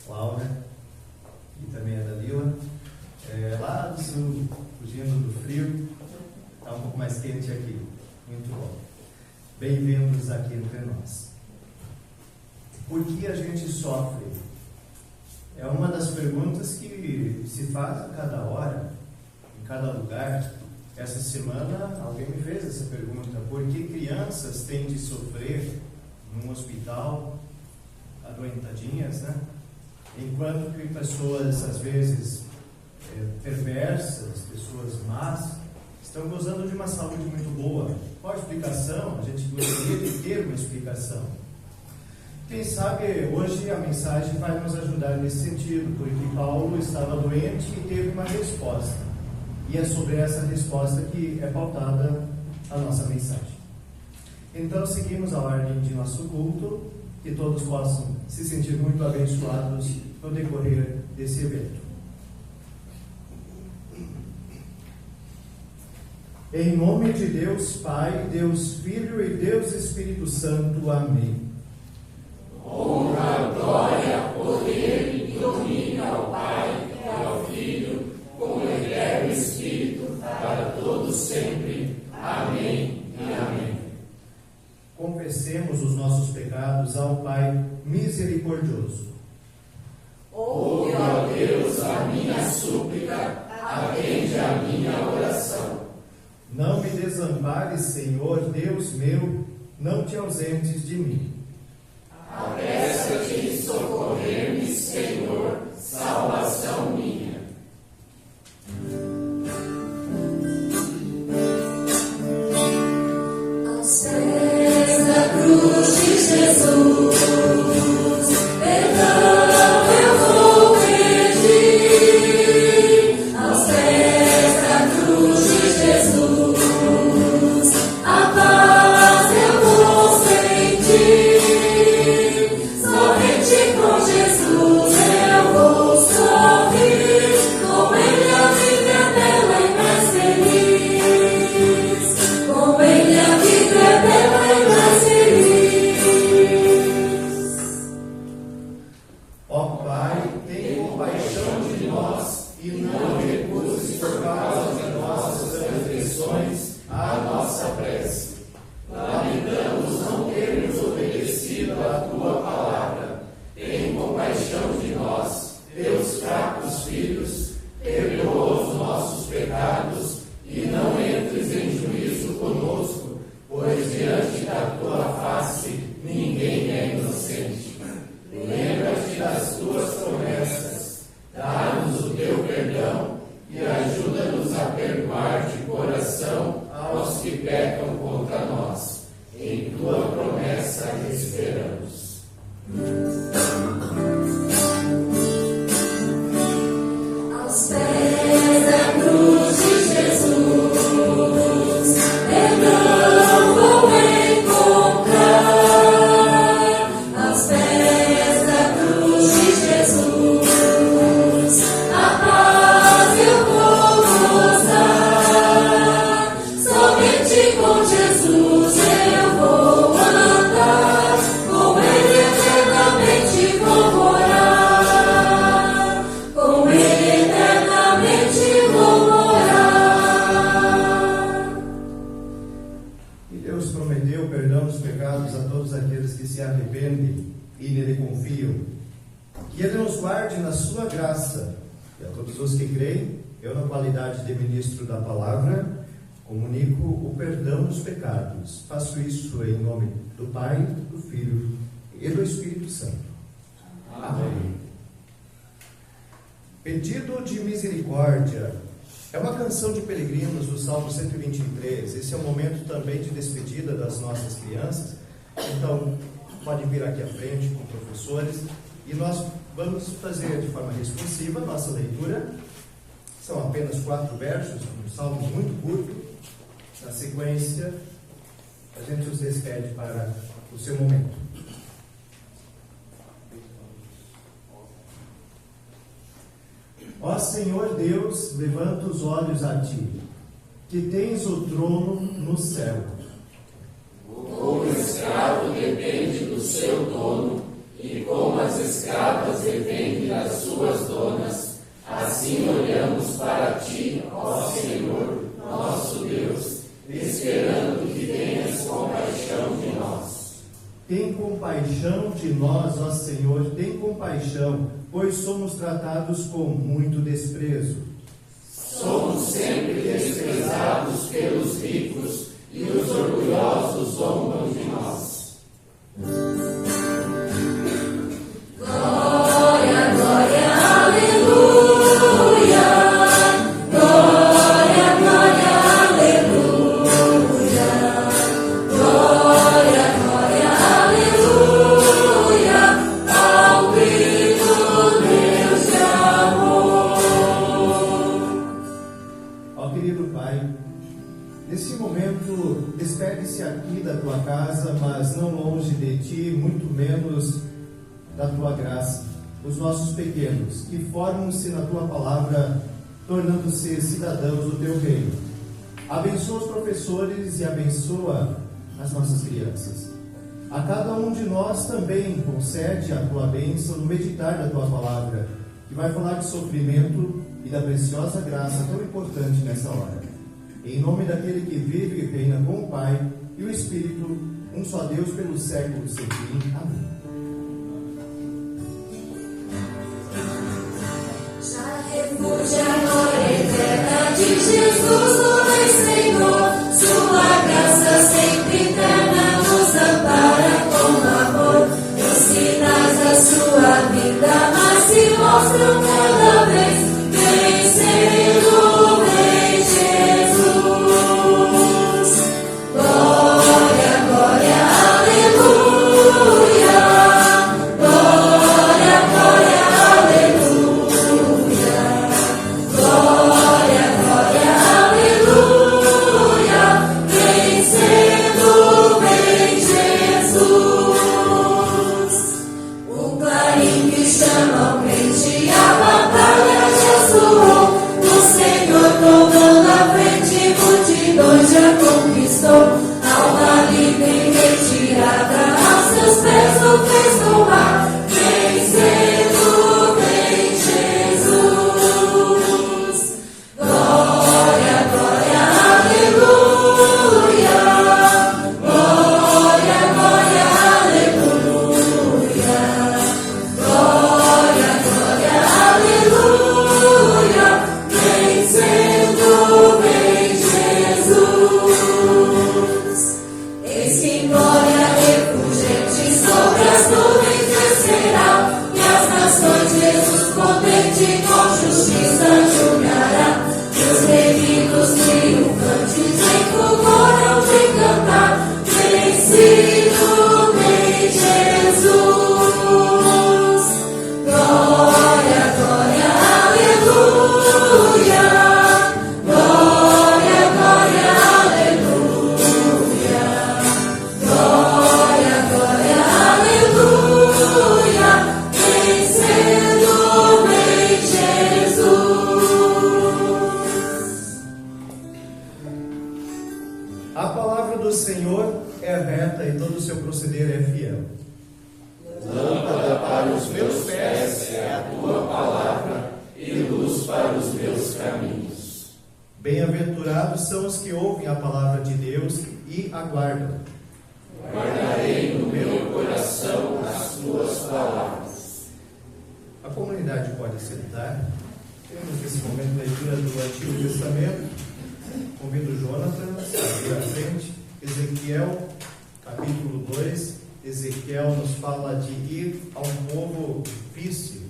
Laura, e também a Dalila, lá do sul, fugindo do frio. Está um pouco mais quente aqui. Muito bom. Bem-vindos aqui entre nós. Por que a gente sofre? É uma das perguntas que se faz a cada hora, em cada lugar. Essa semana alguém me fez essa pergunta: por que crianças têm de sofrer num hospital, adoentadinhas, né? Enquanto que pessoas, às vezes, perversas, pessoas más, estão gozando de uma saúde muito boa. Qual a explicação? A gente gostaria de ter uma explicação. Quem sabe hoje a mensagem vai nos ajudar nesse sentido, porque Paulo estava doente e teve uma resposta. E é sobre essa resposta que é pautada a nossa mensagem. Então, seguimos a ordem de nosso culto, que todos possam se sentir muito abençoados no decorrer desse evento. Em nome de Deus Pai, Deus Filho e Deus Espírito Santo. Amém. Honra, glória, poder e domínio ao Pai e ao Filho, com o eterno Espírito, para todos sempre. Amém e amém. Confessemos os nossos pecados ao Pai misericordioso. Ouve, ó Deus, a minha súplica, atende a minha oração. Não me desampares, Senhor, Deus meu, não te ausentes de mim. Apressa-te em socorrer-me, Senhor, salvação minha. Aos pés da cruz de Jesus, perdão eu vou pedir. Aos pés da cruz de Jesus, a paz eu vou sentir. Somente com Jesus eu vou sorrir, com Ele a vida é bela e mais feliz. Com Ele a vida é bela e mais feliz. Ó Pai, tem compaixão de nós e não recuses por causa de nossas transgressões a nossa prece. Lamentamos não termos obedecido à tua palavra. Tem compaixão de nós, teus fracos filhos, perdoa os nossos pecados e não entres em juízo conosco, pois diante da tua face ninguém é inocente. Lembra-te das tuas promessas, dá-nos o teu perdão e ajuda-nos a perdoar de coração aos que pecam contra nós. Em tua promessa esperamos. Aos pés da cruz de Jesus, perdão vou encontrar. Aos pés da cruz de Jesus, a paz eu vou gozar. Somente com Jesus eu vou andar, com Ele eternamente vou morar. Com Ele eternamente vou morar. E Deus prometeu perdão dos pecados a todos aqueles que se arrependem e nele confiam. Que Ele nos guarde na sua graça. E a todos os que creem, eu, na qualidade de ministro da palavra, comunico o perdão dos pecados. Faço isso em nome do Pai, do Filho e do Espírito Santo. Amém. Pedido de misericórdia. É uma canção de peregrinos do Salmo 123. Esse é o momento também de despedida das nossas crianças. Então, pode vir aqui à frente com professores e nós vamos fazer de forma responsiva a nossa leitura. São apenas 4 versos, um salmo muito curto. Na sequência, a gente os despede para o seu momento. Ó Senhor Deus, levanta os olhos a ti, que tens o trono no céu. O escravo depende do seu dono, e como as escravas dependem das suas donas, assim olhamos para ti, ó Senhor, nosso Deus, esperando que tenhas compaixão de nós. Tem compaixão de nós, ó Senhor, tem compaixão, pois somos tratados com muito desprezo. Somos sempre desprezados pelos ricos e os orgulhosos zombam de nós. Glória, glória, aleluia. Glória, glória, aleluia. Glória, glória, aleluia. Ao grito, Deus de amor. Ó querido Pai, nesse momento, despede-se aqui da tua casa, mas não longe de ti, muito menos da tua graça, os nossos pequenos, que formam-se na tua palavra, tornando-se cidadãos do teu reino. Abençoa os professores e abençoa as nossas crianças. A cada um de nós também concede a tua bênção no meditar da tua palavra, que vai falar de sofrimento e da preciosa graça tão importante nessa hora. Em nome daquele que vive e reina com o Pai e o Espírito, um só Deus pelos séculos sem fim. Amém. Já refúgio a glória eterna de Jesus, o Rei Senhor. Sua graça sempre eterna nos ampara com amor. Os sinais da sua vida mais se mostram cada vez. Vencendo o Rei Jesus. Glória, glória, aleluia. Glória, glória, aleluia. Glória, glória, aleluia. Vencendo o Rei Jesus. O clarim que chama o crente, a batalha já soou. O Senhor tomando a frente, multidões já conquistou. Alma livre em retirada, aos seus pés o fez tomar. Vencendo o Rei Jesus. Glória, glória, aleluia. Glória, glória, aleluia. Glória, glória, aleluia. Vencendo o Rei Jesus. Eis que em glória refulgente sobre as nuvens descerá, e as nações Jesus potente com justiça julgará. E os remidos triunfantes em fulgor hão de cantar. Vencido o Rei Jesus. Glória, glória, aleluia. Glória, glória, aleluia. Glória, glória, aleluia. Vencendo o Rei Jesus. A palavra do Senhor é reta e todo o seu proceder é fiel. Lâmpada para os meus pés é a tua palavra e luz para os meus caminhos. Bem-aventurados são os que ouvem a palavra de Deus e aguardam. Guardarei no meu coração as tuas palavras. A comunidade pode sentar. Temos nesse momento a leitura do Antigo Testamento. Convido o Jonathan a vir à frente. Ezequiel, capítulo 2. Ezequiel nos fala de ir a um povo difícil.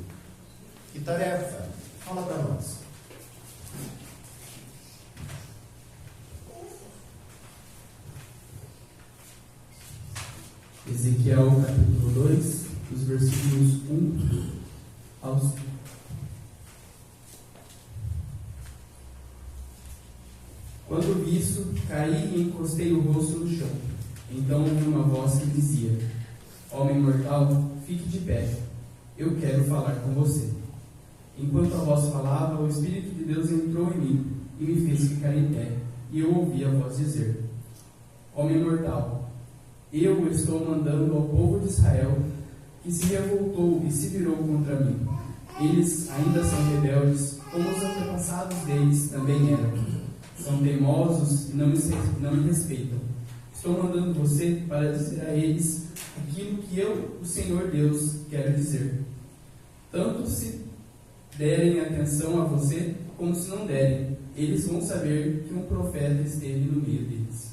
Que tarefa? Fala para nós. Ezequiel capítulo 2, os versículos 1 aos 5. Quando vi isso, caí e encostei o rosto no chão. Então ouvi uma voz que dizia: Homem mortal, fique de pé, eu quero falar com você. Enquanto a voz falava, o Espírito de Deus entrou em mim e me fez ficar em pé, e eu ouvi a voz dizer: Homem mortal, eu estou mandando ao povo de Israel que se revoltou e se virou contra mim. Eles ainda são rebeldes, como os antepassados deles também eram. São teimosos e não me respeitam. Estou mandando você para dizer a eles aquilo que eu, o Senhor Deus, quero dizer. Tanto se derem atenção a você, como se não derem, eles vão saber que um profeta esteve no meio deles.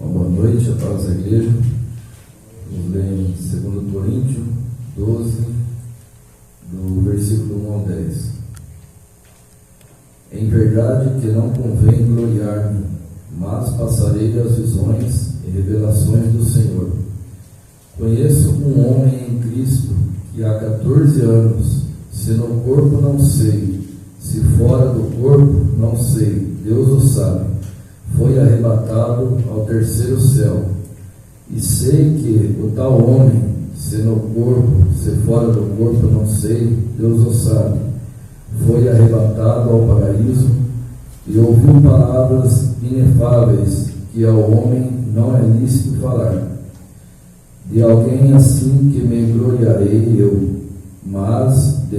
Boa noite a todos da igreja. Vamos ler em 2 Coríntios 12, do versículo 1 ao 10. Em verdade que não convém gloriar-me, mas passarei as visões e revelações do Senhor. Conheço um homem em Cristo que há 14 anos, se no corpo não sei, se fora do corpo não sei, Deus o sabe, foi arrebatado ao terceiro céu. E sei que o tal homem, se no corpo, se fora do corpo não sei, Deus o sabe, foi arrebatado ao paraíso e ouviu palavras inefáveis que ao homem não é lícito falar. De alguém assim que me gloriarei eu, mas de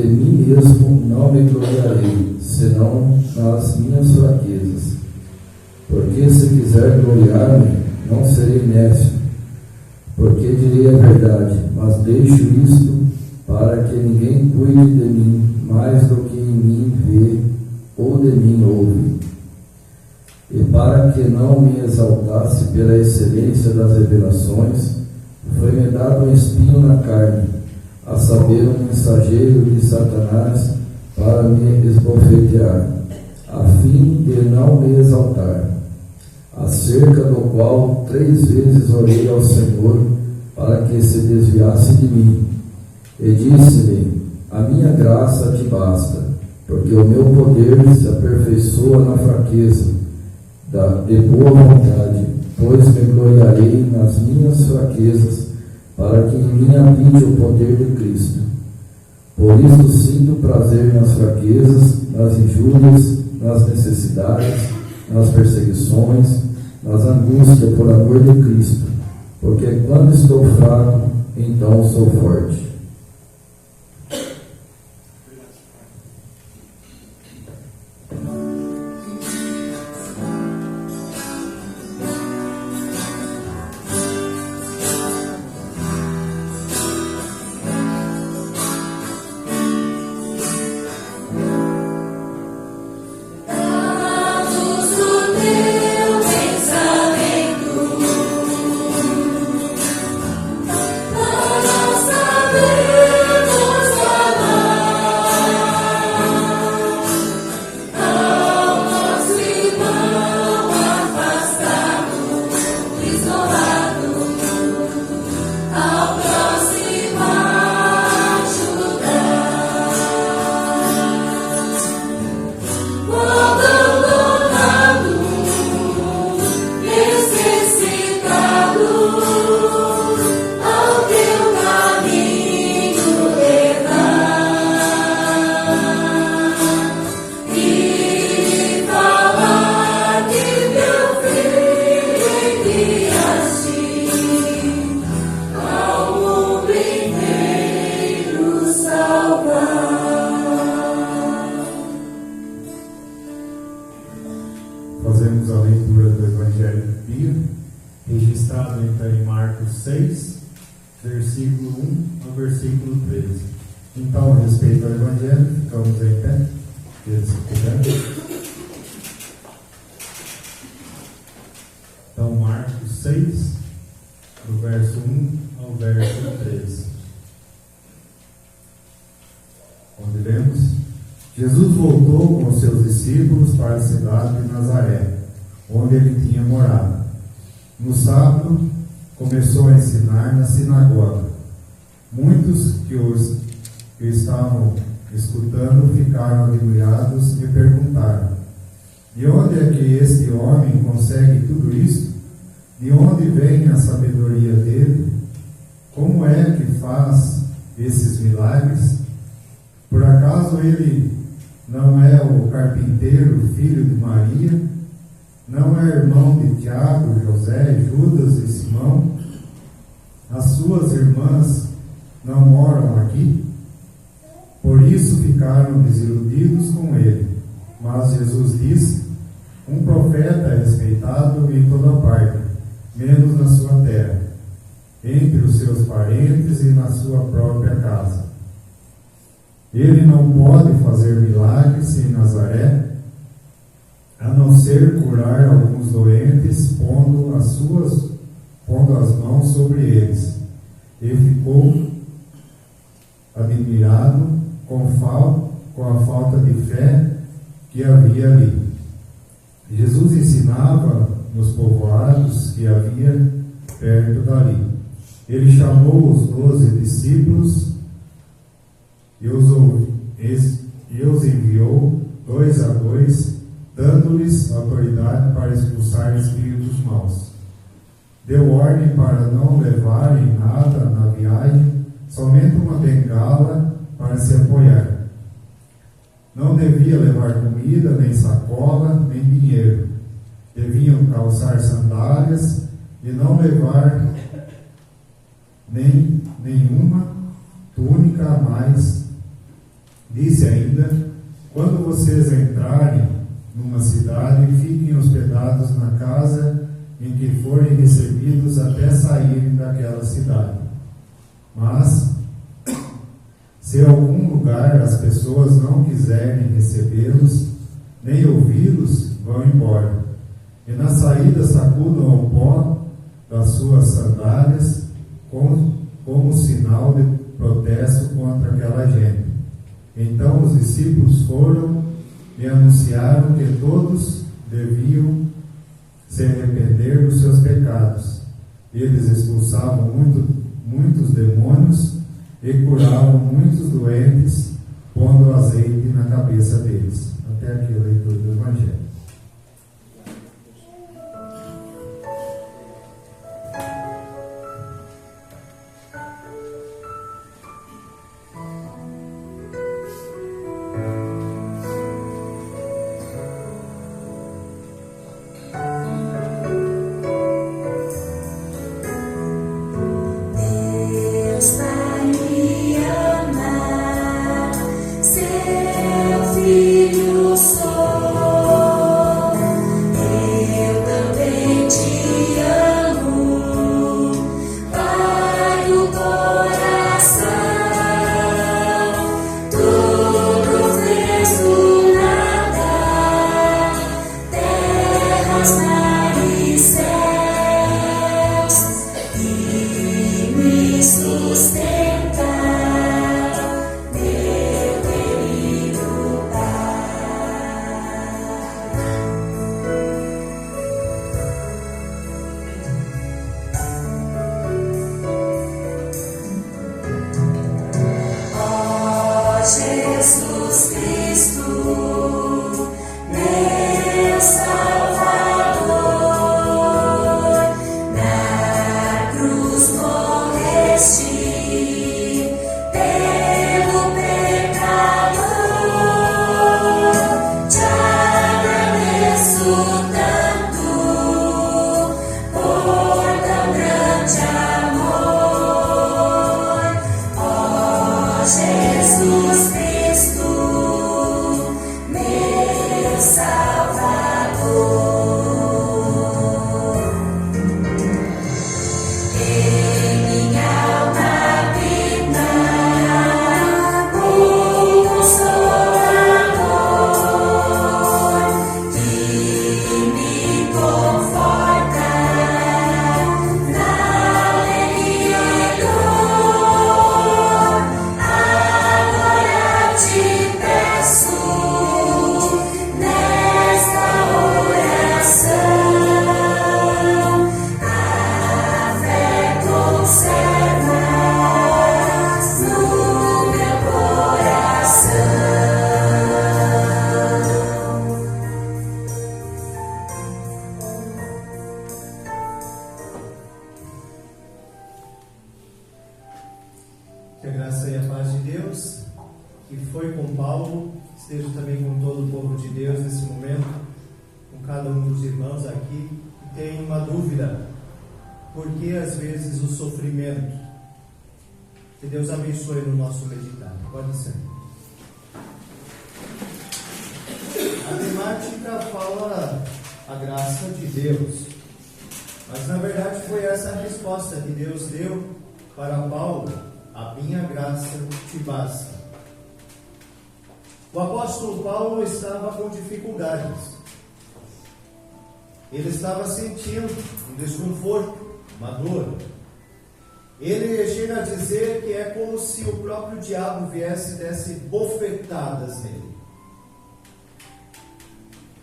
mim mesmo não me gloriarei, senão nas minhas fraquezas. Porque se quiser gloriar-me, não serei nécio, porque direi a verdade, mas deixo isto para que ninguém cuide de mim mais do que em mim vê ou de mim ouve. E para que não me exaltasse pela excelência das revelações, foi-me dado um espinho na carne, a saber, um mensageiro de Satanás para me esbofetear, a fim de não me exaltar, acerca do qual 3 vezes orei ao Senhor para que se desviasse de mim. E disse-me: a minha graça te basta, porque o meu poder se aperfeiçoa na fraqueza. De boa vontade, pois me gloriarei nas minhas fraquezas, para que em mim habite o poder de Cristo. Por isso sinto prazer nas fraquezas, nas injúrias, nas necessidades, nas perseguições, nas angústias por amor de Cristo, porque quando estou fraco, então sou forte. Para saber versículo 1 ao versículo 13. Então, a respeito ao Evangelho, ficamos em pé. Então, Marcos 6, do verso 1 ao verso 13. Onde lemos: Jesus voltou com os seus discípulos para a cidade de Nazaré, onde ele tinha morado. No sábado, começou a ensinar na sinagoga. Muitos que o estavam escutando ficaram admirados e perguntaram: de onde é que este homem consegue tudo isso? De onde vem a sabedoria dele? Como é que faz esses milagres? Por acaso ele não é o carpinteiro, filho de Maria? Não é irmão de Tiago, José, Judas e Simão? As suas irmãs não moram aqui? Por isso ficaram desiludidos com ele. Mas Jesus disse: um profeta é respeitado em toda parte, menos na sua terra, entre os seus parentes e na sua própria casa. Ele não pode fazer milagres em Nazaré, a não ser curar alguns doentes, pondo as mãos sobre eles. E ficou admirado com a falta de fé que havia ali. Jesus ensinava nos povoados que havia perto dali. Ele chamou os 12 discípulos e os enviou 2 a 2, dando-lhes autoridade para expulsar espíritos maus. Deu ordem para não levarem nada na viagem, somente uma bengala para se apoiar. Não devia levar comida, nem sacola, nem dinheiro. Deviam calçar sandálias e não levar nenhuma túnica a mais. Disse ainda: quando vocês entrarem numa cidade, fiquem hospedados na casa em que forem recebidos até saírem daquela cidade. Mas, se em algum lugar as pessoas não quiserem recebê-los, nem ouvi-los, vão embora. E na saída sacudam o pó das suas sandálias como sinal de protesto contra aquela gente. Então os discípulos foram e anunciaram que todos deviam se arrepender dos seus pecados. Eles expulsavam muitos demônios e curavam muitos doentes, pondo azeite na cabeça deles. Até aqui a leitura do Evangelho. Em minha graça e a paz de Deus, que foi com Paulo, esteja também com todo o povo de Deus nesse momento, com cada um dos irmãos aqui, que tem uma dúvida, por que às vezes o sofrimento? Que Deus abençoe no nosso meditar. Pode ser. A temática fala a graça de Deus, mas na verdade foi essa a resposta que Deus deu para Paulo: a minha graça te basta. O apóstolo Paulo estava com dificuldades, ele estava sentindo um desconforto, uma dor. Ele chega a dizer que é como se o próprio diabo viesse e desse bofetadas nele.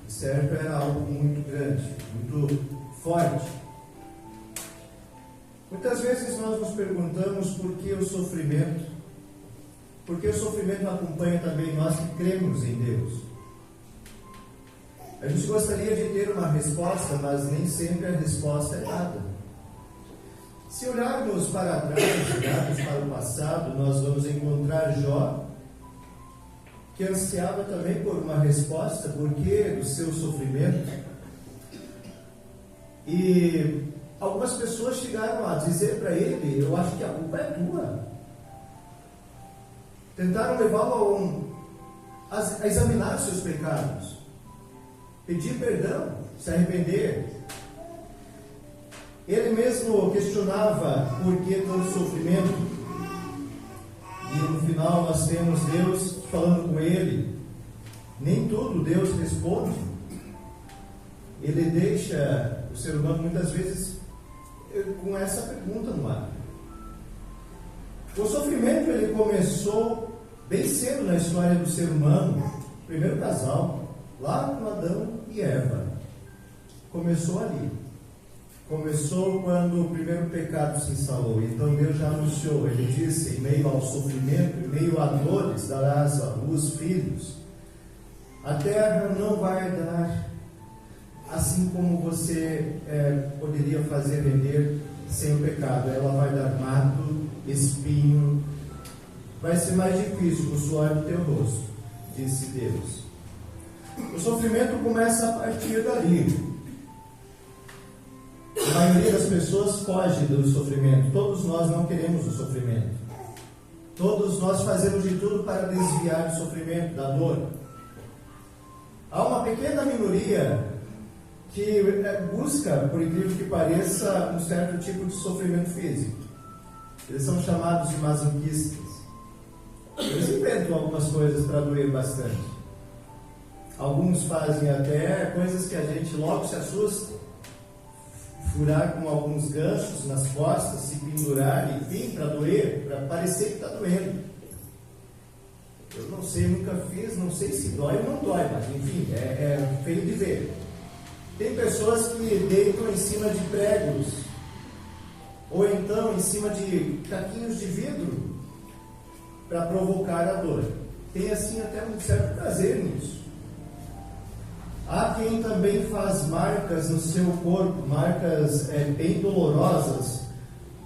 Certo, era algo muito grande, muito forte. Muitas vezes nós nos perguntamos por que o sofrimento, porque o sofrimento acompanha também nós que cremos em Deus. A gente gostaria de ter uma resposta, mas nem sempre a resposta é dada. Se olharmos para trás, olharmos para o passado, nós vamos encontrar Jó, que ansiava também por uma resposta, porque do seu sofrimento. E algumas pessoas chegaram a dizer para ele: eu acho que a culpa é tua. Tentaram levá-lo a examinar os seus pecados, pedir perdão, se arrepender. Ele mesmo questionava por que todo sofrimento. E no final nós temos Deus falando com ele. Nem tudo Deus responde. Ele deixa o ser humano muitas vezes com essa pergunta no ar. O sofrimento ele começou bem cedo na história do ser humano. O primeiro casal, lá com Adão e Eva. Começou ali. Começou quando o primeiro pecado se instalou. Então Deus já anunciou, ele disse: em meio ao sofrimento, em meio a dores, darás à luz filhos. A terra não vai dar assim como você poderia fazer render sem o pecado. Ela vai dar mato, espinho, vai ser mais difícil com o suor do teu rosto, disse Deus. O sofrimento começa a partir dali. A maioria das pessoas foge do sofrimento. Todos nós não queremos o sofrimento. Todos nós fazemos de tudo para desviar do sofrimento, da dor. Há uma pequena minoria que busca, por incrível que pareça, um certo tipo de sofrimento físico. Eles são chamados de masoquistas. Eles inventam algumas coisas para doer bastante. Alguns fazem até coisas que a gente logo se assusta. Furar com alguns ganchos nas costas, se pendurar, enfim, para doer, para parecer que está doendo. Eu não sei, nunca fiz, não sei se dói ou não dói, mas enfim, é feio de ver. Tem pessoas que deitam em cima de pregos, ou então em cima de caquinhos de vidro, para provocar a dor. Tem assim até um certo prazer nisso. Há quem também faz marcas no seu corpo, marcas bem dolorosas,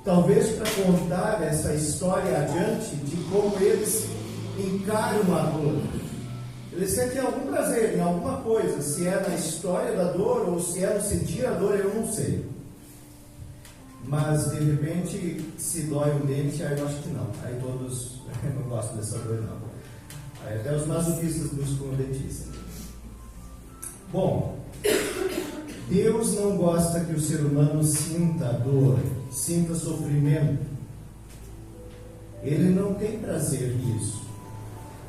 talvez para contar essa história adiante de como eles encaram a dor. Eles sentem algum prazer em alguma coisa, se é na história da dor ou se é no sentir a dor, eu não sei. Mas de repente, se dói um dente, aí eu acho que não. Aí todos não gostam dessa dor, não. Aí até os masoquistas buscam o dentista. Bom, Deus não gosta que o ser humano sinta dor, sinta sofrimento. Ele não tem prazer nisso.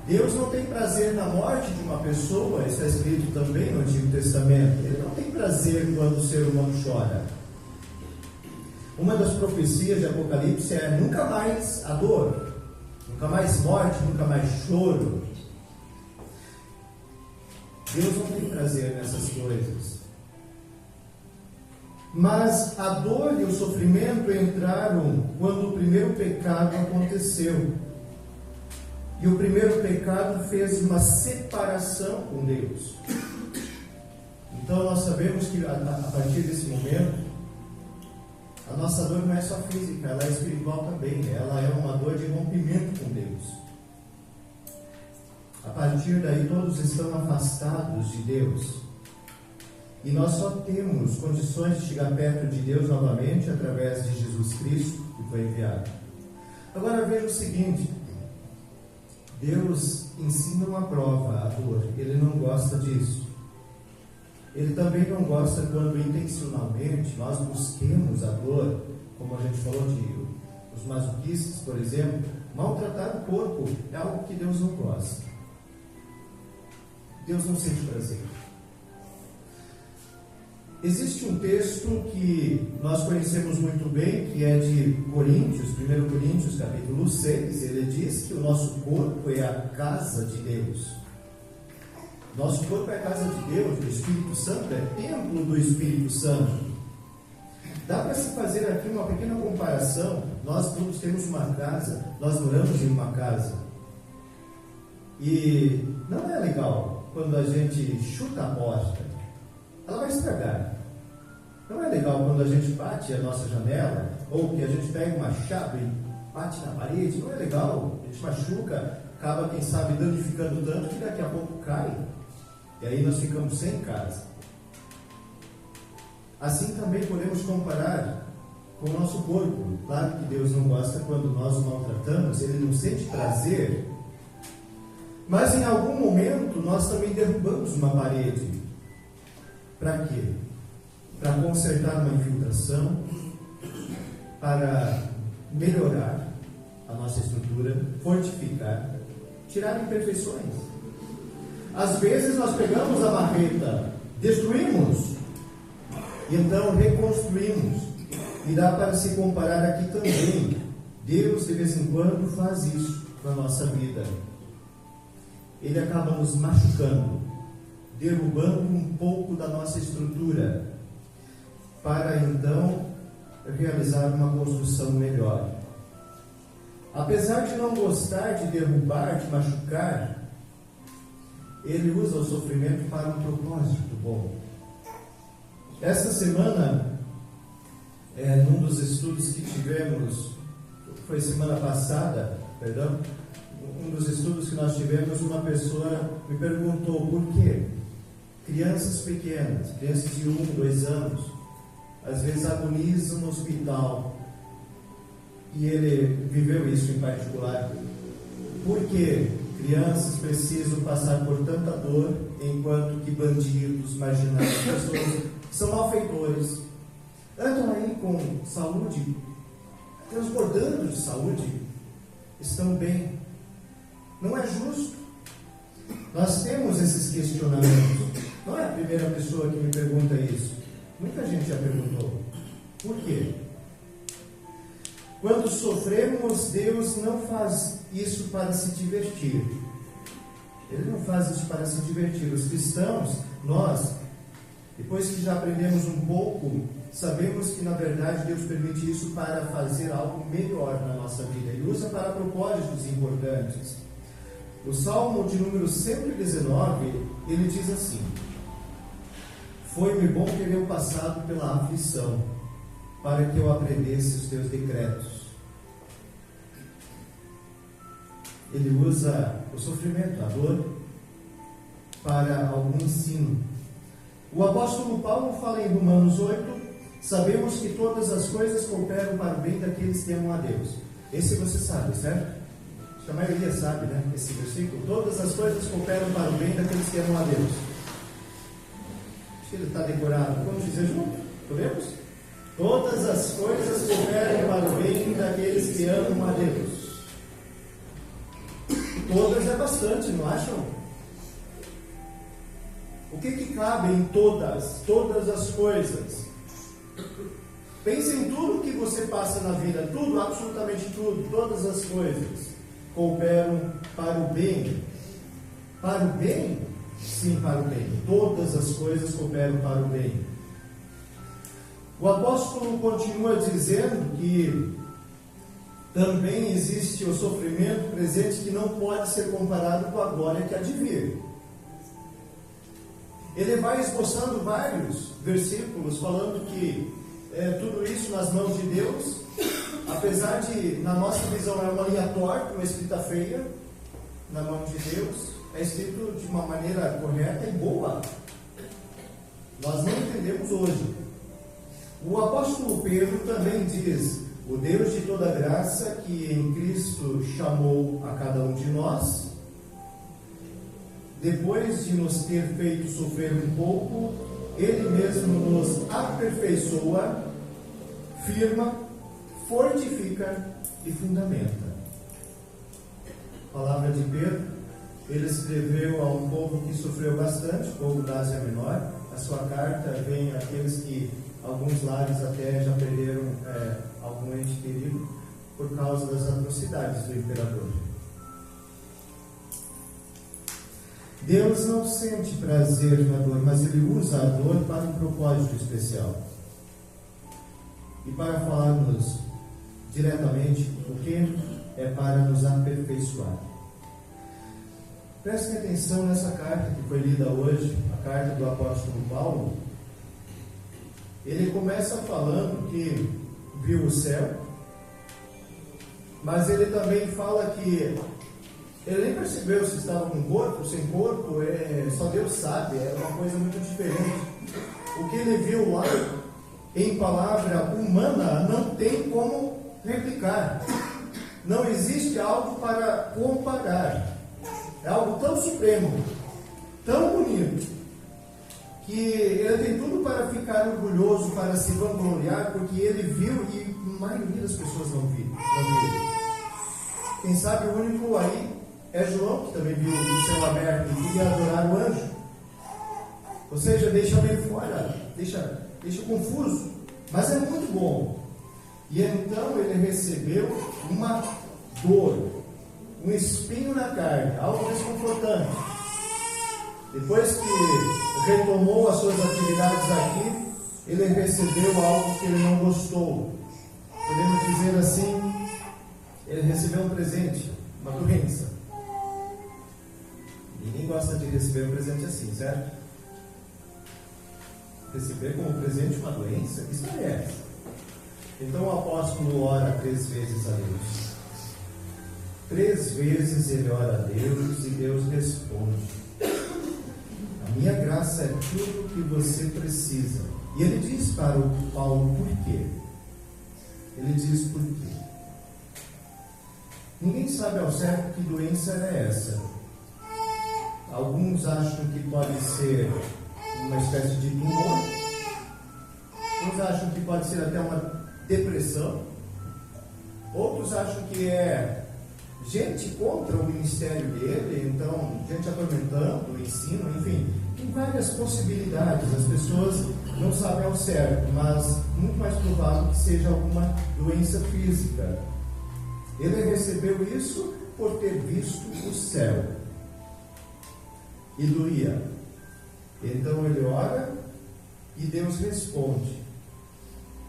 Deus não tem prazer na morte de uma pessoa, isso é escrito também no Antigo Testamento. Ele não tem prazer quando o ser humano chora. Uma das profecias de Apocalipse é nunca mais a dor, nunca mais morte, nunca mais choro. Deus não tem prazer nessas coisas. Mas a dor e o sofrimento entraram quando o primeiro pecado aconteceu. E o primeiro pecado fez uma separação com Deus. Então nós sabemos que a partir desse momento, A nossa dor não é só física, ela é espiritual também. Ela é uma dor de rompimento com Deus. A partir daí, todos estão afastados de Deus. E nós só temos condições de chegar perto de Deus novamente através de Jesus Cristo, que foi enviado. Agora veja o seguinte: Deus ensina uma prova, a dor. Ele não gosta disso. Ele também não gosta quando intencionalmente nós busquemos a dor, como a gente falou de os masoquistas, por exemplo. Maltratar o corpo é algo que Deus não gosta. Deus não sente prazer. Existe um texto que nós conhecemos muito bem, que é de Coríntios, 1 Coríntios capítulo 6. Ele diz que o nosso corpo é a casa de Deus. Nosso corpo é a casa de Deus, o Espírito Santo é templo do Espírito Santo. Dá para se fazer aqui uma pequena comparação. Nós todos temos uma casa, nós moramos em uma casa. E não é legal quando a gente chuta a porta. Ela vai estragar. Não é legal quando a gente bate a nossa janela, ou que a gente pega uma chave e bate na parede. Não é legal. A gente machuca, acaba, quem sabe, danificando tanto que daqui a pouco cai. E aí nós ficamos sem casa. Assim também podemos comparar com o nosso corpo. Claro que Deus não gosta quando nós o maltratamos, Ele não sente prazer. Mas em algum momento nós também derrubamos uma parede. Para quê? Para consertar uma infiltração, para melhorar a nossa estrutura, fortificar, tirar imperfeições. Às vezes nós pegamos a marreta, destruímos, e então reconstruímos. E dá para se comparar aqui também. Deus de vez em quando faz isso na nossa vida. Ele acaba nos machucando, derrubando um pouco da nossa estrutura, para então realizar uma construção melhor. Apesar de não gostar de derrubar, de machucar, Ele usa o sofrimento para um propósito bom. Esta semana, num dos estudos que tivemos, foi semana passada, perdão, um dos estudos que nós tivemos, uma pessoa me perguntou por quê crianças pequenas, crianças de 1, 2 anos, às vezes agonizam no hospital. E ele viveu isso em particular. Por que crianças precisam passar por tanta dor, enquanto que bandidos, marginais, pessoas que são malfeitores, andam aí com saúde, transbordando de saúde, estão bem? Não é justo. Nós temos esses questionamentos. Não é a primeira pessoa que me pergunta isso. Muita gente já perguntou. Por quê? Quando sofremos, Deus não faz isso para se divertir. Ele não faz isso para se divertir. Os cristãos, nós, depois que já aprendemos um pouco, sabemos que na verdade Deus permite isso para fazer algo melhor na nossa vida. Ele usa para propósitos importantes. O Salmo de número 119, ele diz assim: foi-me bom ter eu passado pela aflição, para que eu aprendesse os teus decretos. Ele usa o sofrimento, a dor, para algum ensino. O apóstolo Paulo fala em Romanos 8, sabemos que todas as coisas cooperam para o bem daqueles que amam a Deus. Esse você sabe, certo? Acho que a maioria sabe, né? Esse versículo. Todas as coisas cooperam para o bem daqueles que amam a Deus. Acho que ele está decorado. Vamos dizer junto? Podemos? Todas as coisas cooperam para o bem daqueles que amam a Deus. Todas é bastante, não acham? O que cabe em todas as coisas? Pense em tudo que você passa na vida, tudo, absolutamente tudo, todas as coisas cooperam para o bem. Para o bem? Sim, para o bem. Todas as coisas cooperam para o bem. O apóstolo continua dizendo que também existe o sofrimento presente que não pode ser comparado com a glória que há de vir. Ele vai esboçando vários versículos falando que tudo isso nas mãos de Deus, apesar de, na nossa visão, é uma linha torta, uma escrita feia, na mão de Deus, é escrito de uma maneira correta e boa. Nós não entendemos hoje. O apóstolo Pedro também diz: o Deus de toda graça, que em Cristo chamou a cada um de nós, depois de nos ter feito sofrer um pouco, Ele mesmo nos aperfeiçoa, firma, fortifica e fundamenta. Palavra de Pedro. Ele escreveu a um povo que sofreu bastante, o povo da Ásia Menor. A sua carta vem àqueles que, alguns lares até já perderam algum ente querido por causa das atrocidades do imperador. Deus não sente prazer na dor, mas Ele usa a dor para um propósito especial. E para falarmos diretamente, o que é para nos aperfeiçoar. Prestem atenção nessa carta que foi lida hoje, a carta do apóstolo Paulo. Ele começa falando que viu o céu, mas ele também fala que ele nem percebeu se estava com corpo, sem corpo, só Deus sabe, é uma coisa muito diferente. O que ele viu lá, em palavra humana, não tem como replicar. Não existe algo para comparar. É algo tão supremo, tão bonito, que ele tem tudo para ficar orgulhoso, para se vangloriar, porque ele viu e a maioria das pessoas não viu. Quem sabe o único aí é João, que também viu o céu aberto e queria adorar o anjo. Ou seja, deixa meio fora, deixa confuso, mas é muito bom. E então ele recebeu uma dor, um espinho na carne, algo desconfortante. Depois que retomou as suas atividades aqui, ele recebeu algo que ele não gostou. Podemos dizer assim, ele recebeu um presente, uma doença. Ninguém gosta de receber um presente assim, certo? Receber como presente uma doença? Que história é essa? Então o apóstolo ora 3 vezes a Deus. 3 vezes ele ora a Deus e Deus responde: a minha graça é tudo que você precisa. E ele diz para o Paulo por quê. Ele diz por quê. Ninguém sabe ao certo que doença é essa. Alguns acham que pode ser uma espécie de tumor. Uns acham que pode ser até uma depressão. Outros acham que é gente contra o ministério dele, então gente atormentando o ensino, enfim, tem várias possibilidades. As pessoas não sabem ao certo, mas muito mais provável que seja alguma doença física. Ele recebeu isso por ter visto o céu e doía. Então ele ora e Deus responde.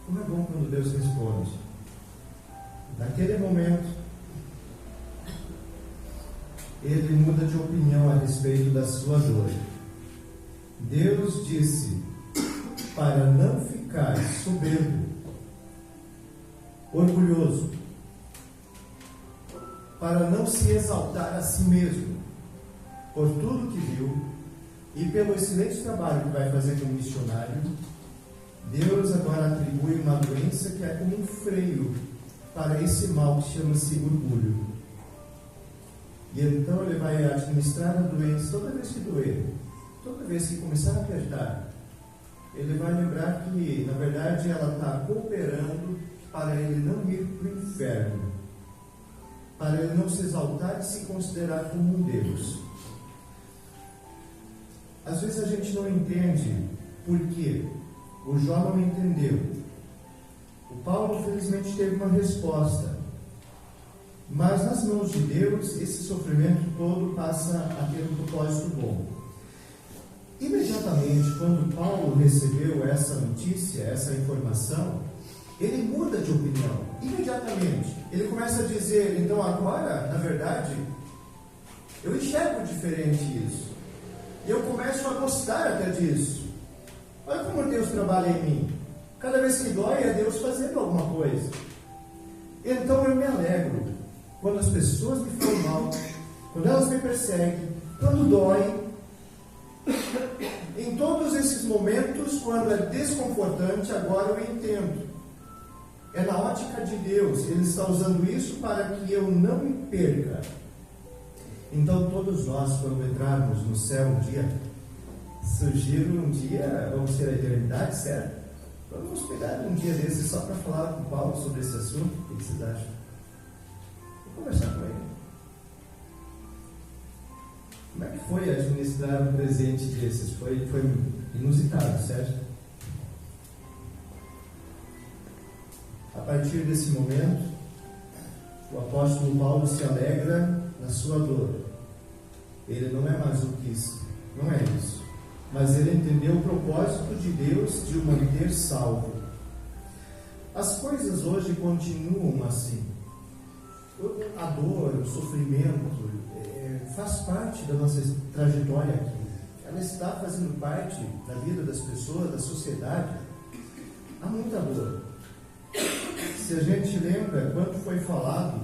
Como é bom quando Deus responde. Naquele momento ele muda de opinião a respeito da sua dor. Deus disse para não ficar soberbo, orgulhoso, para não se exaltar a si mesmo por tudo que viu e pelo excelente trabalho que vai fazer como missionário. Deus agora atribui uma doença que é como um freio para esse mal que chama-se orgulho. E então ele vai administrar a doença toda vez que doer, toda vez que começar a apertar. Ele vai lembrar que, na verdade, ela está cooperando para ele não ir para o inferno, para ele não se exaltar e se considerar como um Deus. Às vezes a gente não entende por quê. O Jó não entendeu. O Paulo, felizmente, teve uma resposta. Mas nas mãos de Deus, esse sofrimento todo passa a ter um propósito bom. Imediatamente, quando Paulo recebeu essa notícia, essa informação, ele muda de opinião. Imediatamente. Ele começa a dizer: então agora, na verdade, eu enxergo diferente isso. E eu começo a gostar até disso. Olha como Deus trabalha em mim. Cada vez que dói é Deus fazendo alguma coisa. Então eu me alegro quando as pessoas me falam mal, quando elas me perseguem, quando dói. Em todos esses momentos, quando é desconfortante, agora eu entendo. É na ótica de Deus. Ele está usando isso para que eu não me perca. Então todos nós, quando entrarmos no céu um dia, surgir um dia, vamos ter a eternidade, certo? Vamos pegar um dia desses só para falar com o Paulo sobre esse assunto. O que vocês acham? Vou conversar com ele. Como é que foi administrar um presente desses? Foi inusitado, certo? A partir desse momento, o apóstolo Paulo se alegra na sua dor. Ele não é masoquista, não é isso. Mas ele entendeu o propósito de Deus de o manter salvo. As coisas hoje continuam assim. A dor, o sofrimento, faz parte da nossa trajetória aqui. Ela está fazendo parte da vida das pessoas, da sociedade. Há muita dor. Se a gente lembra quando foi falado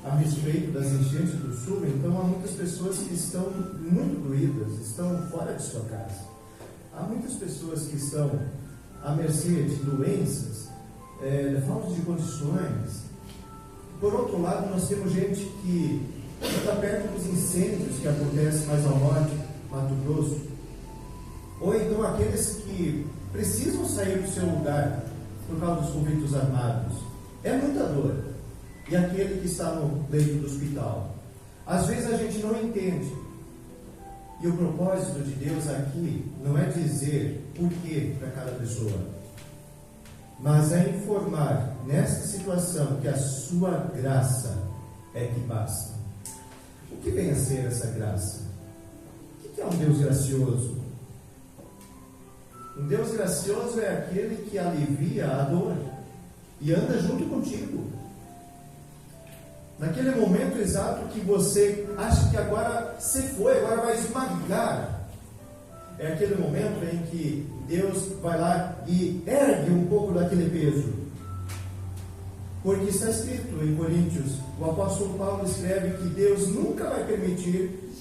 a respeito das enchentes do sul, então há muitas pessoas que estão muito doídas, estão fora de sua casa. Há muitas pessoas que estão à mercê de doenças, da falta de condições. Por outro lado, nós temos gente que está perto dos incêndios que acontecem mais ao norte, Mato Grosso. Ou então aqueles que precisam sair do seu lugar por causa dos conflitos armados. É muita dor. E aquele que está no leito do hospital. Às vezes a gente não entende. E o propósito de Deus aqui não é dizer por quê para cada pessoa, mas é informar nesta situação que a sua graça é que basta. O que vem a ser essa graça? O que é um Deus gracioso? Um Deus gracioso é aquele que alivia a dor e anda junto contigo. Naquele momento exato que você acha que agora você foi, agora vai esmagar. É aquele momento em que Deus vai lá e ergue um pouco daquele peso. Porque está escrito em Coríntios, o apóstolo Paulo escreve que Deus nunca vai permitir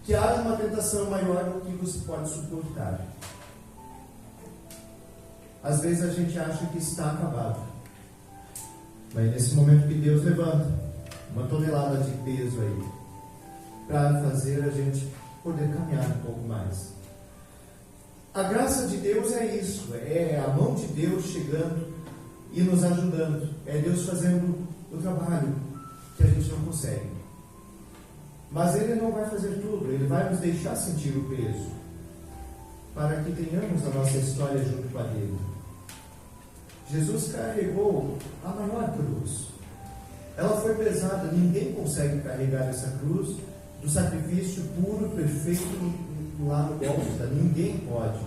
que haja uma tentação maior do que você pode suportar. Às vezes a gente acha que está acabado. Mas nesse momento que Deus levanta uma tonelada de peso aí, para fazer a gente poder caminhar um pouco mais. A graça de Deus é isso, é a mão de Deus chegando e nos ajudando, é Deus fazendo o trabalho que a gente não consegue. Mas Ele não vai fazer tudo, Ele vai nos deixar sentir o peso, para que tenhamos a nossa história junto com a dele. Jesus carregou a maior cruz. Ela foi pesada, ninguém consegue carregar essa cruz do sacrifício puro, perfeito lá no Gólgota, ninguém pode.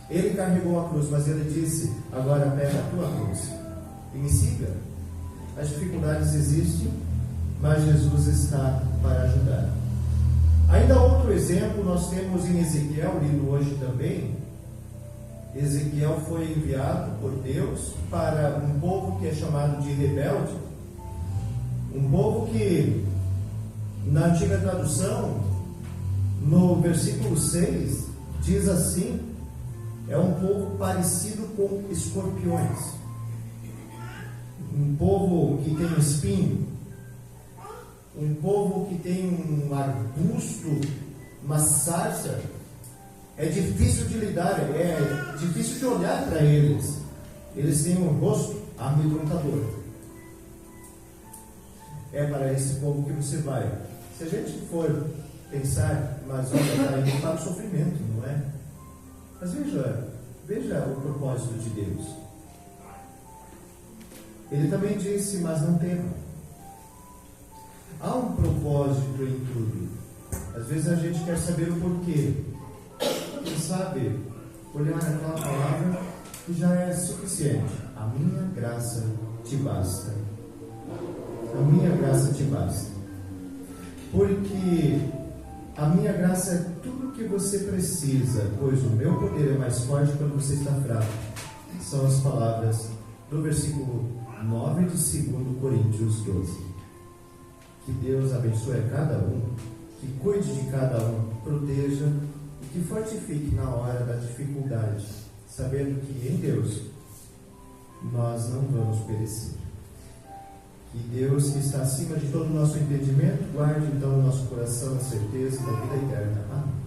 Ele carregou a cruz, mas ele disse: agora pega a tua cruz e me siga. As dificuldades existem, mas Jesus está para ajudar. Ainda outro exemplo nós temos em Ezequiel, lido hoje também. Ezequiel foi enviado por Deus para um povo que é chamado de rebelde. Um povo que, na antiga tradução, no versículo 6, diz assim: é um povo parecido com escorpiões. Um povo que tem espinho. Um povo que tem um arbusto, uma sarça. É difícil de lidar, é difícil de olhar para eles. Eles têm um rosto amedrontador. É para esse povo que você vai. Se a gente for pensar, mas olha, está indo para o sofrimento, não é? Mas veja o propósito de Deus. Ele também disse: mas não tema. Há um propósito em tudo. Às vezes a gente quer saber o porquê. Quem sabe olhar aquela palavra que já é suficiente. A minha graça te basta. A minha graça te basta. Porque a minha graça é tudo o que você precisa, pois o meu poder é mais forte quando você está fraco. São as palavras do versículo 9 de 2 Coríntios 12. Que Deus abençoe a cada um, que cuide de cada um, proteja e que fortifique na hora da dificuldade, sabendo que em Deus nós não vamos perecer. Que Deus, que está acima de todo o nosso entendimento, guarde então o nosso coração a certeza da vida eterna. Amém.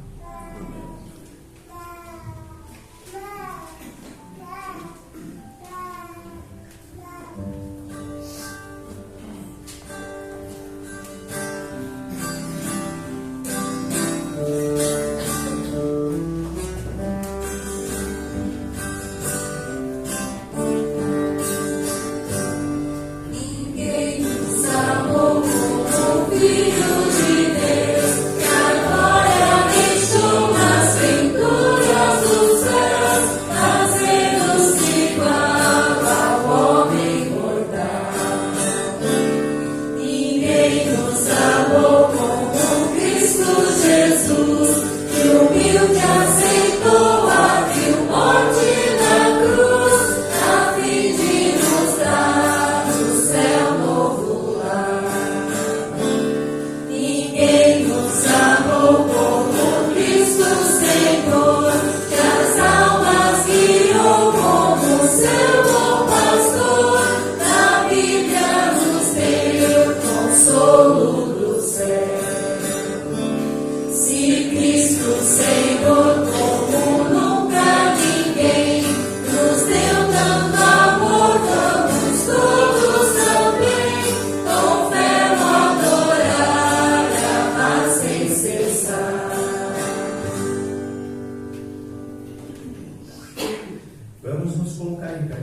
Vamos nos colocar em pé.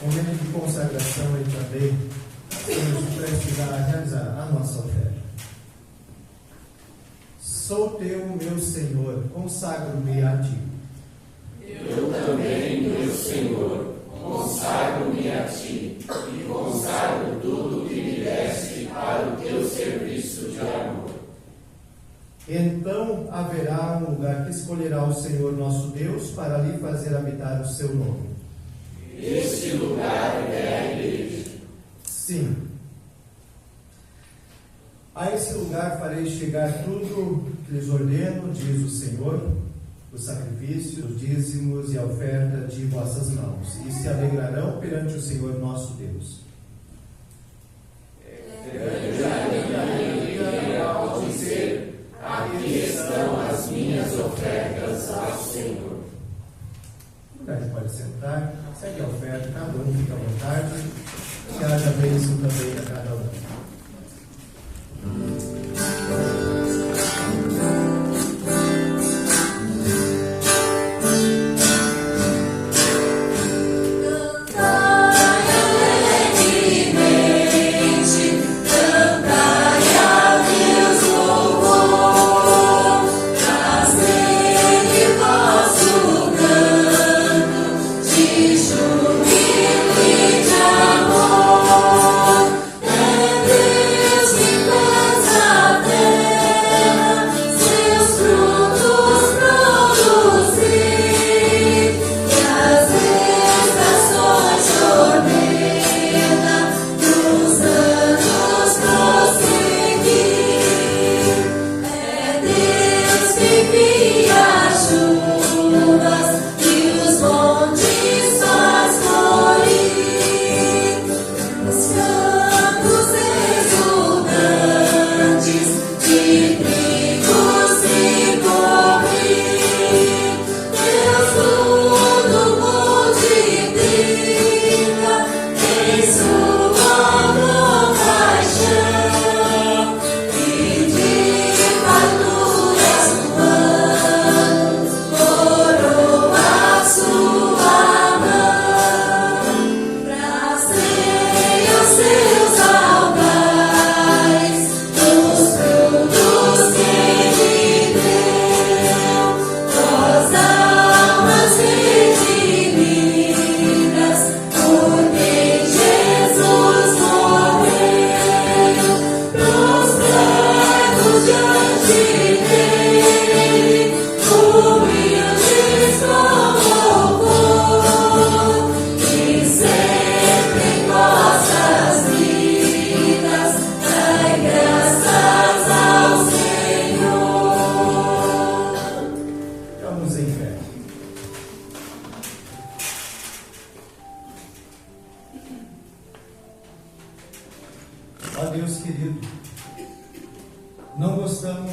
Momento de consagração e também estamos prestes a realizar a nossa oferta. Sou teu, meu Senhor, consagro-me a ti. Eu também, meu Senhor, consagro-me a ti e consagro tudo que me deste para o teu serviço de amor. Então haverá um lugar que escolherá o Senhor nosso Deus para ali fazer habitar o seu nome. Este lugar é a igreja. Sim. A esse lugar farei chegar tudo que lhes ordeno, diz o Senhor, os sacrifícios, os dízimos e a oferta de vossas mãos, e se alegrarão perante o Senhor nosso Deus. Grande alegria ao dizer: aqui estão as minhas ofertas ao Senhor. A gente pode sentar, segue a oferta, cada um fica à vontade, que haja bênção também a cada um. Humildes como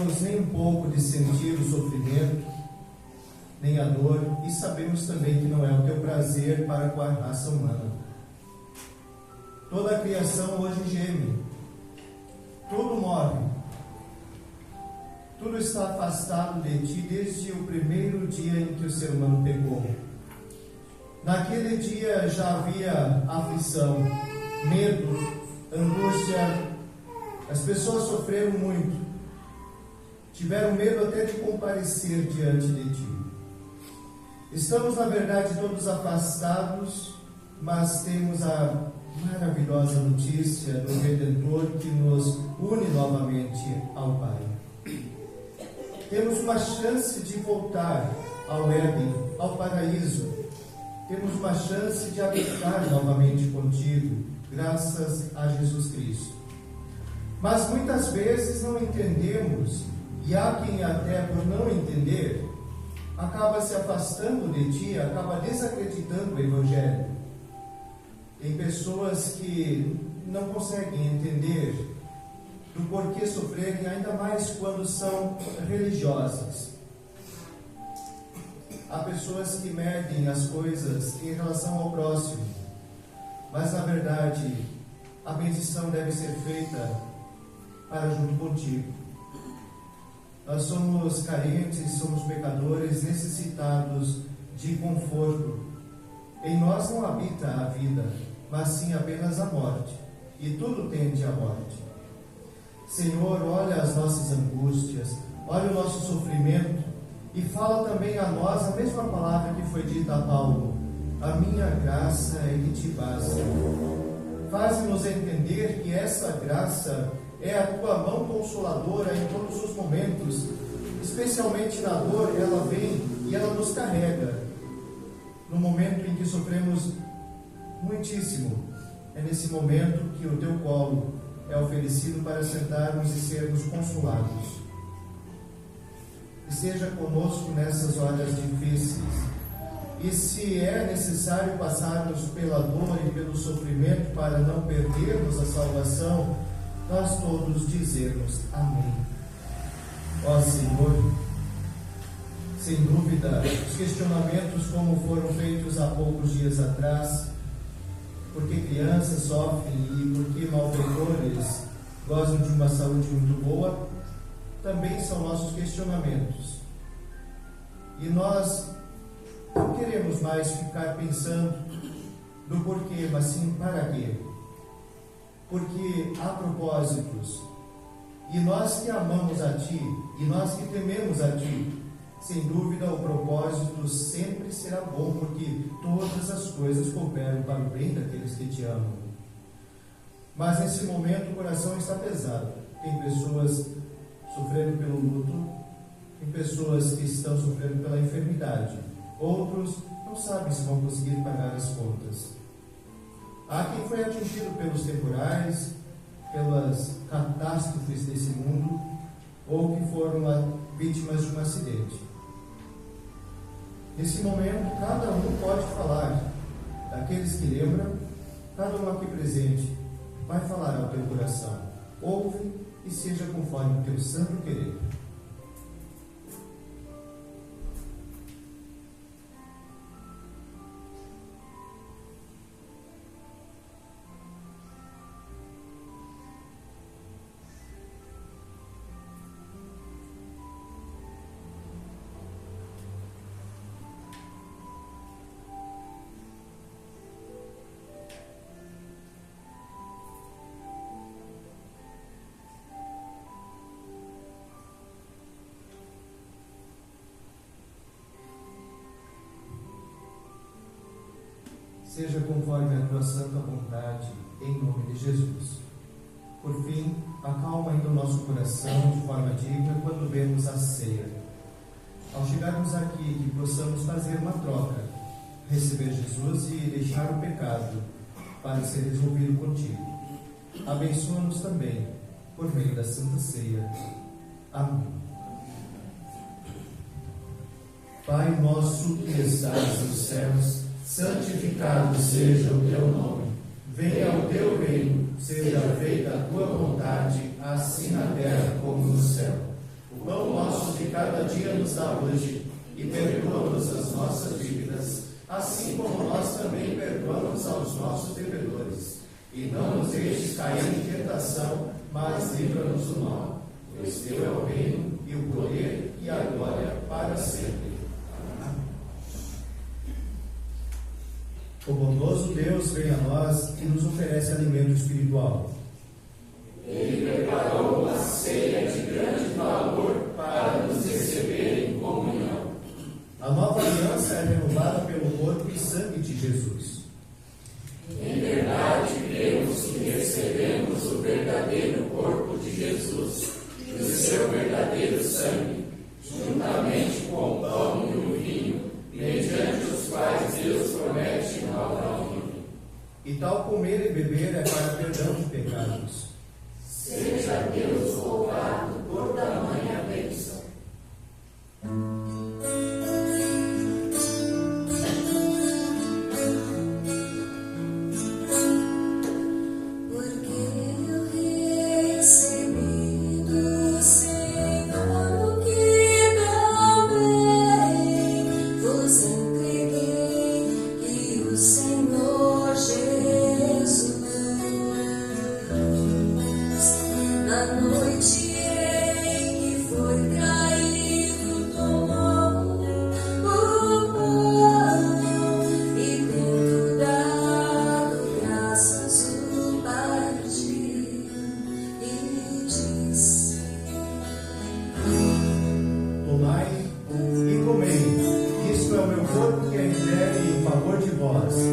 gostamos nem um pouco de sentir o sofrimento, nem a dor, e sabemos também que não é o teu prazer para com a raça humana. Toda a criação hoje geme, tudo morre, tudo está afastado de ti desde o primeiro dia em que o ser humano pecou. Naquele dia já havia aflição, medo, angústia, as pessoas sofreram muito, tiveram medo até de comparecer diante de ti. Estamos, na verdade, todos afastados, mas temos a maravilhosa notícia do Redentor que nos une novamente ao Pai. Temos uma chance de voltar ao Éden, ao paraíso. Temos uma chance de habitar novamente contigo, graças a Jesus Cristo. Mas muitas vezes não entendemos, e há quem até por não entender, acaba se afastando de ti, acaba desacreditando o Evangelho. Tem pessoas que não conseguem entender do porquê sofrerem, ainda mais quando são religiosas. Há pessoas que medem as coisas em relação ao próximo, mas na verdade a medição deve ser feita para junto contigo. Nós somos carentes, somos pecadores, necessitados de conforto. Em nós não habita a vida, mas sim apenas a morte, e tudo tende à morte. Senhor, olha as nossas angústias, olha o nosso sofrimento, e fala também a nós a mesma palavra que foi dita a Paulo: a minha graça é que te basta. Faz-nos entender que essa graça é a tua mão consoladora em todos os momentos, especialmente na dor. Ela vem e ela nos carrega. No momento em que sofremos muitíssimo, é nesse momento que o teu colo é oferecido para sentarmos e sermos consolados. Esteja conosco nessas horas difíceis. E se é necessário passarmos pela dor e pelo sofrimento para não perdermos a salvação, nós todos dizemos amém. Ó Senhor, sem dúvida, os questionamentos como foram feitos há poucos dias atrás, porque crianças sofrem e porque malfeitores gozam de uma saúde muito boa, também são nossos questionamentos. E nós não queremos mais ficar pensando do porquê, mas sim para quê. Porque há propósitos, e nós que amamos a Ti, e nós que tememos a Ti, sem dúvida o propósito sempre será bom, porque todas as coisas cooperam para o bem daqueles que Te amam. Mas nesse momento o coração está pesado. Tem pessoas sofrendo pelo luto, tem pessoas que estão sofrendo pela enfermidade, outros não sabem se vão conseguir pagar as contas. Há quem foi atingido pelos temporais, pelas catástrofes desse mundo, ou que foram vítimas de um acidente. Nesse momento, cada um pode falar. Daqueles que lembram, cada um aqui presente vai falar ao teu coração. Ouve e seja conforme o teu santo querer. Seja conforme a tua santa vontade, em nome de Jesus. Por fim, acalma ainda o nosso coração de forma digna quando vemos a ceia. Ao chegarmos aqui, que possamos fazer uma troca, receber Jesus e deixar o pecado para ser resolvido contigo. Abençoa-nos também por meio da Santa Ceia. Amém. Pai nosso que estás nos céus, santificado seja o teu nome. Venha o teu reino, seja feita a tua vontade, assim na terra como no céu. O cada dia nos dá hoje, e perdoa-nos as nossas dívidas, assim como nós também perdoamos aos nossos devedores. E não nos deixes cair em tentação, mas livra-nos do mal. Pois teu é o reino, e o poder, e a glória, para sempre. Amém. O bondoso Deus vem a nós e nos oferece alimento espiritual. Ele preparou uma ceia de grande valor para nos receber em comunhão. A nova aliança é renovada pelo corpo e sangue de Jesus. Em verdade, cremos que recebemos o verdadeiro corpo de Jesus e o seu verdadeiro sangue, juntamente com o pão e o vinho, mediante os quais Deus promete nova vida. E tal comer e beber é para perdão de pecados. Seja Deus louvado por tamanha bênção.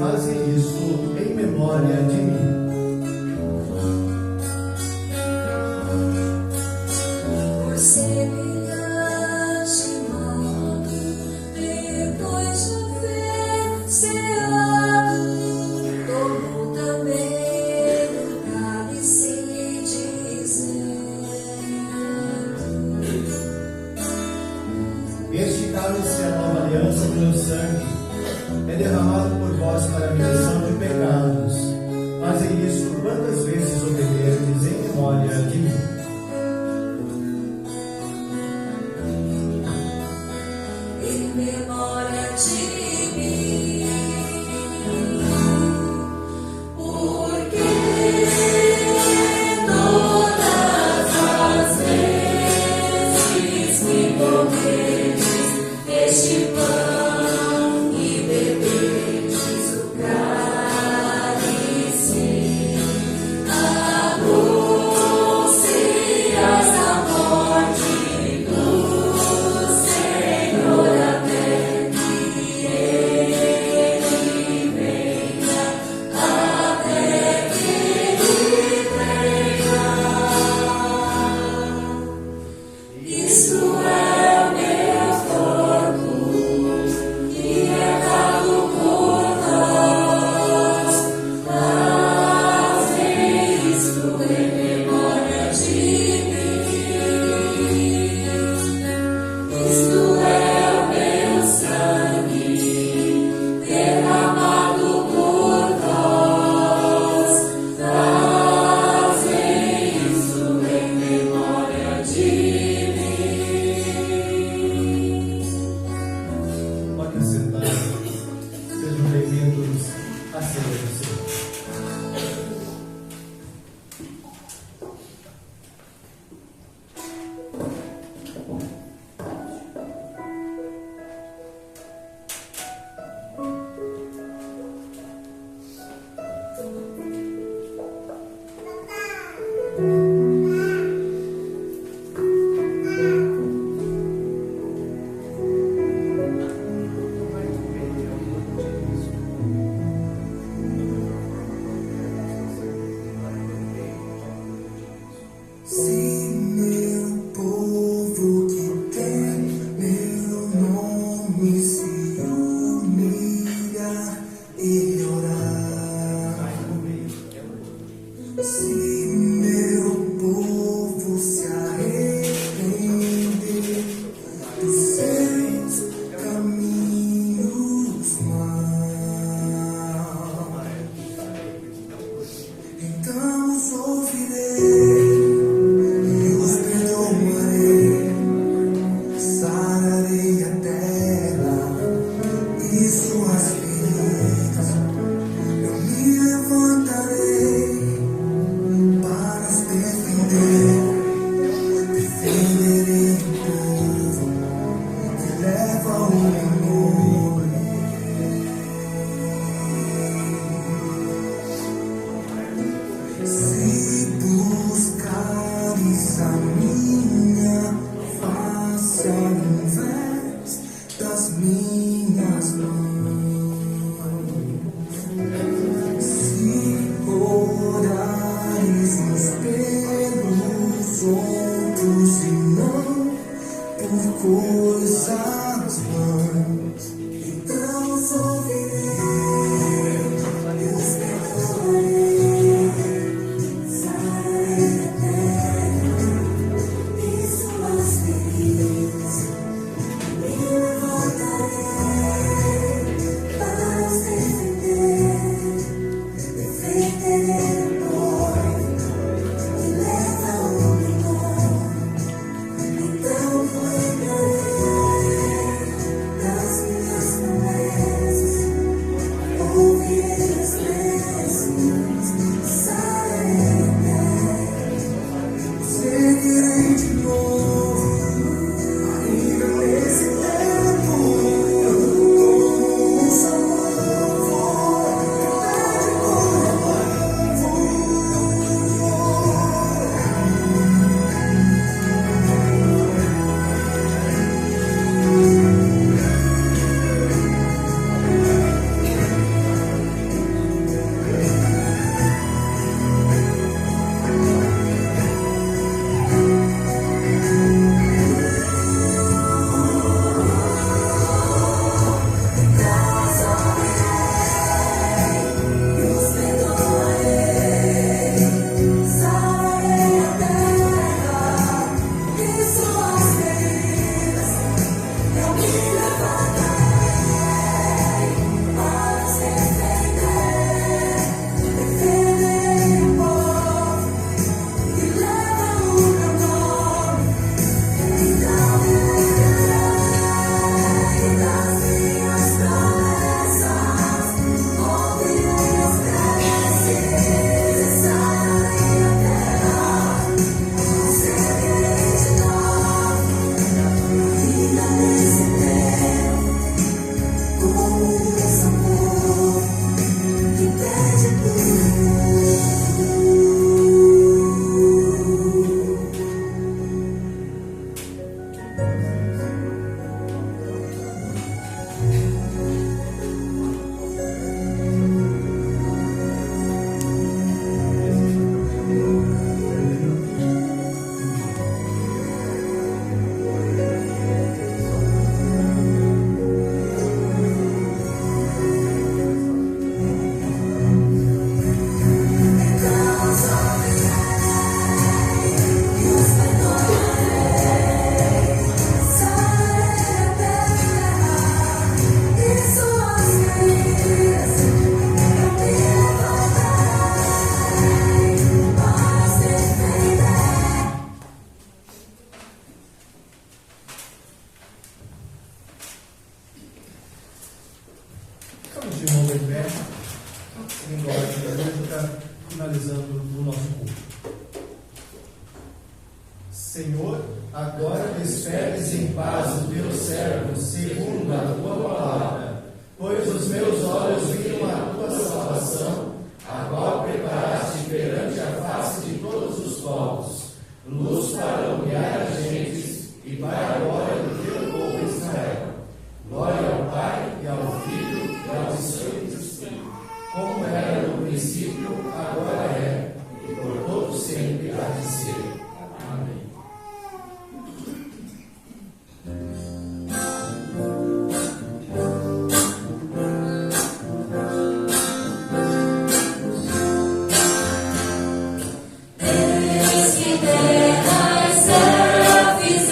Fazem isso em memória de mim. Por semelhante modo, depois de haver ceado, tomou também o cálice, dizendo: Este cálice é a nova aliança do meu sangue. É derramado por vós para a remissão de pecados. Fazem isso quantas vezes ouviderdes em memória de mim. Em memória de mim, porque todas as vezes que comerdes este pão e beberdes o cálice, anuncias a morte do Senhor até que Ele venha, até que Ele venha. Isto é o meu corpo, que é dado por nós. Fazei isto em memória de mim. Isto é o meu sangue, derramado por nós. Fazei isto em memória de mim. através das minhas mãos. Se orares pelos outros e não por coisas vãs, então os ouvirei, eu os perdoarei, sararei a terra e suas feridas, me levantarei para os defender, defenderei o nome que leva o meu nome. Então lembrarei das minhas promessas, ouvirei as bênçãos, sararei a terra, seguirei de novo, ainda nesse tempo, um só vou cantar de cor. Estamos de novo em pé, seguindo a ordem da música, finalizando o nosso culto. Senhor, agora despedes em paz o teu servo, segundo a tua palavra, pois os meus olhos viram a tua salvação, a qual preparaste perante a face de todos os povos, luz para alumiar as gentes e para a glória do teu povo Israel. Glória ao Pai, e ao Filho, e ao Espírito Santo, como era no princípio, agora é, e por todo sempre há de ser. Amém. Eis que terra e céu fizeram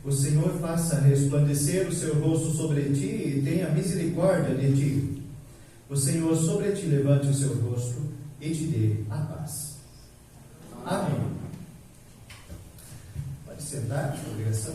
O Senhor faça resplandecer o seu rosto sobre ti e tenha misericórdia de ti. O Senhor sobre ti levante o seu rosto e te dê a paz. Amém. Pode sentar, obrigação.